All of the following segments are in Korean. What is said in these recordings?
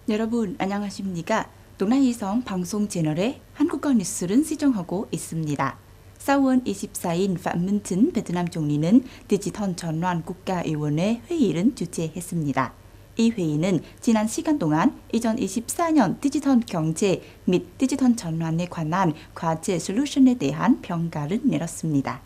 여러분 안녕하십니까? 동아이성 방송 채널의 한국어 뉴스를 시청하고 있습니다. 4월 24일 phạm minh chính 베트남 총리는 디지털 전환 국가위원회 회의를 주재했습니다. 이 회의는 지난 시간 동안 2024년 디지털 경제 및 디지털 전환에 관한 과제 솔루션에 대한 평가를 내렸습니다.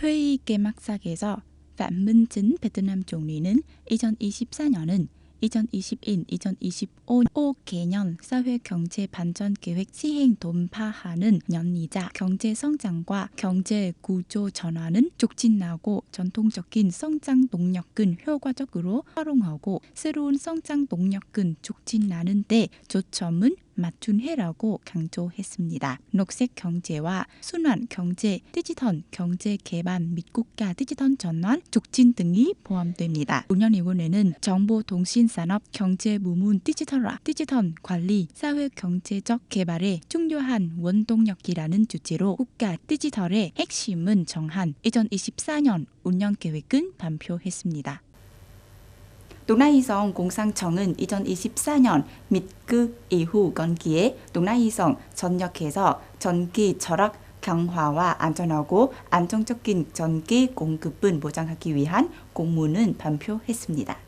회의 개막식에서 phạm minh chính 베트남 총리는 2024년은 2021-2025 5개년 사회경제 발전 계획 시행 돌파하는 년이자 경제 성장과 경제 구조 전환은 촉진하고 전통적인 성장 동력은 효과적으로 활용하고 새로운 성장 동력은 촉진하는 데 초점은 맞춘 해라고 강조했습니다. 녹색 경제와 순환 경제, 디지털 경제 개발 및 국가 디지털 전환 촉진 등이 포함됩니다. 운영위원회는 정보통신산업 경제 부문 디지털화, 디지털 관리, 사회 경제적 개발에 중요한 원동력이라는 주제로 국가 디지털의 핵심은 정한 2024년 운영계획은 발표했습니다. 동아이성 공상청은 2024년 및 그 이후 건기에 동아이성 전역에서 전기 절약 강화와 안전하고 안정적인 전기 공급을 보장하기 위한 공문을 발표했습니다.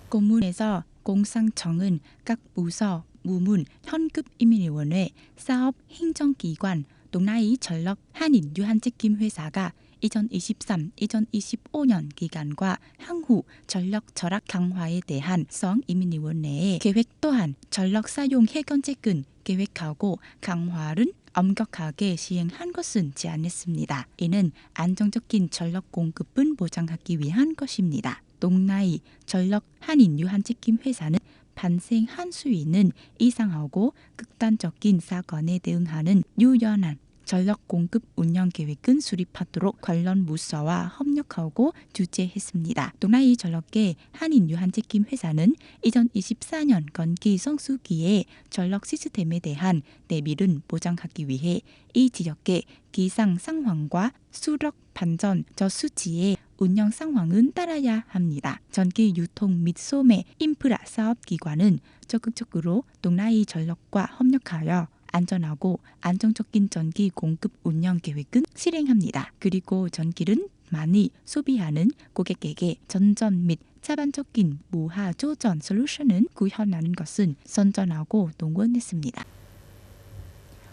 공문에서 공상청은 각 부서, 무문, 현급이민위원회, 사업 행정기관, 동아이 전력 한인 유한책임회사가 2023-2025년 기간과 향후 전력 절약 강화에 대한 성이민위원회의 계획 또한 전력 사용 해결책은 계획하고 강화를 엄격하게 시행한 것은 제안했습니다. 이는 안정적인 전력 공급을 보장하기 위한 것입니다. 동아이 전력 한인 유한책임회사는 발생한 수위는 이상하고 극단적인 사건에 대응하는 유연한 전력 공급 운영 계획은 수립하도록 관련 부서와 협력하고 주재했습니다. 동아이 전력계 한인 유한책임 회사는 2024년 건기 성수기에 전력 시스템에 대한 대비를 보장하기 위해 이 지역의 기상 상황과 수력 반전 저수지의 운영 상황은 따라야 합니다. 전기 유통 및 소매 인프라 사업 기관은 적극적으로 동아이 전력과 협력하여 안전하고 안정적인 전기 공급 운영 계획은 실행합니다. 그리고 전기를 많이 소비하는 고객에게 전전 및 차반적인 무하 조전 솔루션은 구현하는 것은 선전하고 동원했습니다.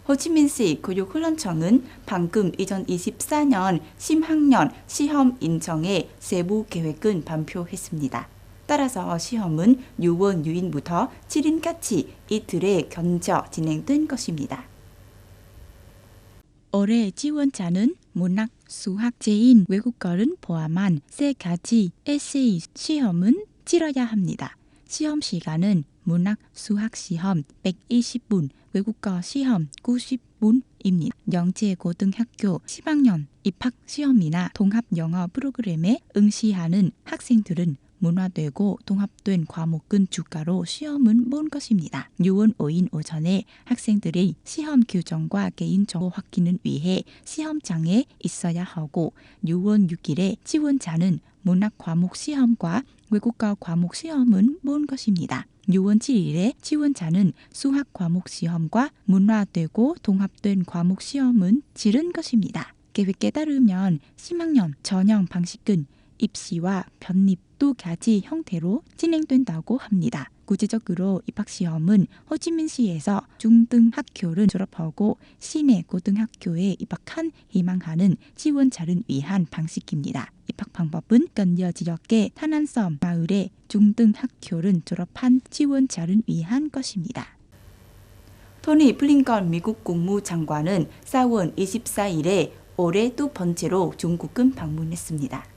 호치민시 교육훈련청은 방금 2024년 신학년 시험 인정의 세부 계획을 발표했습니다. 따라서 시험은 6월 6일부터 7일까지 이틀에 견져 진행된 것입니다. 올해 지원자는 문학, 수학, 제인, 외국어를 포함한 3가지 에세이 시험은 치러야 합니다. 시험 시간은 문학, 수학 시험 120분, 외국어 시험 90분입니다. 영재고등학교 10학년 입학 시험이나 통합 영어 프로그램에 응시하는 학생들은 문화되고 통합된 과목은 주가로 시험은 본 것입니다. 6월 5일 오전에 학생들의 시험 규정과 개인정보 확인을 위해 시험장에 있어야 하고 6월 6일에 지원자는 문학 과목 시험과 외국어 과목 시험은 본 것입니다. 6월 7일에 지원자는 수학 과목 시험과 문화되고 통합된 과목 시험은 치른 것입니다. 계획에 따르면 10학년 전형 방식은 입시와 편입 2가지 형태로 진행된다고 합니다. 구체적으로 입학시험은 호치민시에서 중등학교를 졸업하고 시내 고등학교에 입학한 희망하는 지원자를 위한 방식입니다. 입학 방법은 건여 지역의 타난섬 마을의 중등학교를 졸업한 지원자를 위한 것입니다. 토니 블링컨 미국 국무장관은 4월 24일에 올해 2번째로 중국을 방문했습니다.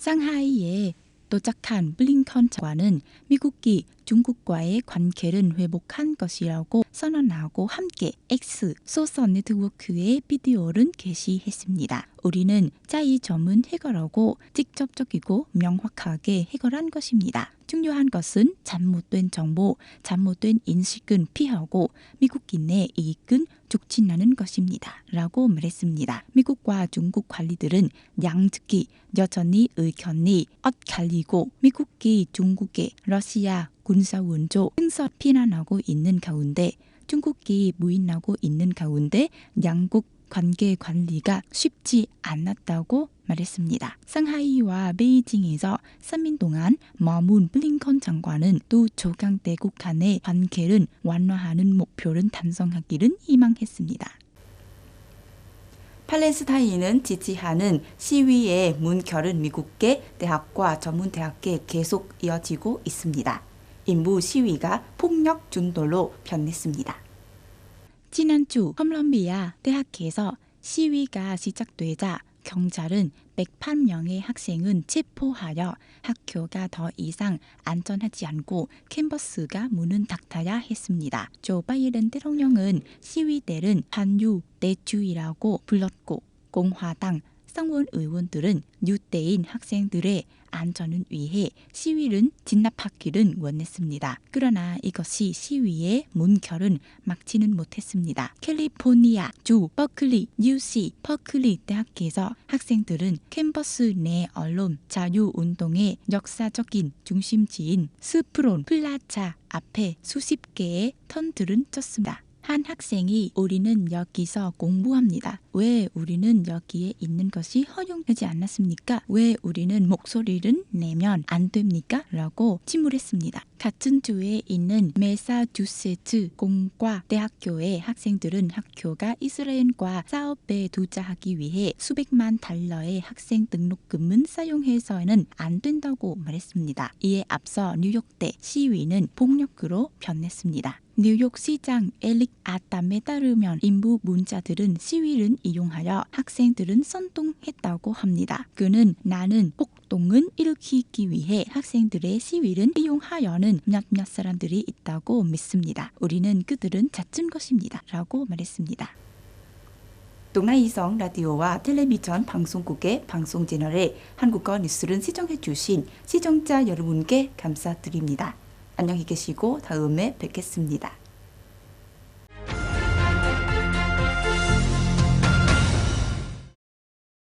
상하이에 도착한 블링컨 장관은 미국이 중국과의 관계를 회복한 것이라고 선언하고 함께 X 소셜 네트워크에 비디오를 게시했습니다. 우리는 차이점은 해결하고 직접적이고 명확하게 해결한 것입니다. 중요한 것은 잘못된 정보, 잘못된 인식은 피하고 미국인의 이익은 촉진하는 것입니다. 라고 말했습니다. 미국과 중국 관리들은 양측이 여전히 의견이 엇갈리고 미국이 중국의 러시아 군사원조 행사 비난하고 있는 가운데 중국이 부인하고 있는 가운데 양국 관계 관리가 쉽지 않았다고 말했습니다. 상하이와 베이징에서 3일 동안 머문 블링컨 장관은 또 조강대국 간의 관계를 완화하는 목표를 달성하기를 희망했습니다. 팔레스타인은 지지하는 시위의 문결은 미국계 대학과 전문대학에 계속 이어지고 있습니다. 일부 시위가 폭력 중도로 변했습니다. 지난주 컬럼비아 대학에서 시위가 시작되자 경찰은 108명의 학생은 체포하여 학교가 더 이상 안전하지 않고 캠퍼스가 문을 닫아야 했습니다. 조 바이든 대통령은 시위대는 반유대주의라고 불렀고 공화당 상원 의원들은 유대인 학생들의 안전을 위해 시위를 진압하기를 원했습니다. 그러나 이것이 시위의 문결은 막지는 못했습니다. 캘리포니아 주 버클리 UC 버클리 대학에서 학생들은 캠퍼스 내 언론 자유운동의 역사적인 중심지인 스프론 플라자 앞에 수십 개의 턴들을 쳤습니다. 한 학생이 우리는 여기서 공부합니다. 왜 우리는 여기에 있는 것이 허용되지 않았습니까? 왜 우리는 목소리를 내면 안 됩니까? 라고 침울했습니다. 같은 주에 있는 매사추세츠 공과대학교의 학생들은 학교가 이스라엘과 사업에 투자하기 위해 수백만 달러의 학생 등록금을 사용해서는 안 된다고 말했습니다. 이에 앞서 뉴욕대 시위는 폭력으로 변했습니다. 뉴욕시장 엘릭 아담에 따르면 일부 문자들은 시위를 이용하여 학생들은 선동했다고 합니다. 그는 나는 폭동을 일으키기 위해 학생들의 시위를 이용하여는 몇몇 사람들이 있다고 믿습니다. 우리는 그들은 잦은 것입니다. 라고 말했습니다. 동아이성 라디오와 텔레비전 방송국의 방송 채널에 한국어 뉴스를 시청해 주신 시청자 여러분께 감사드립니다. 안녕히 계시고 다음에 뵙겠습니다.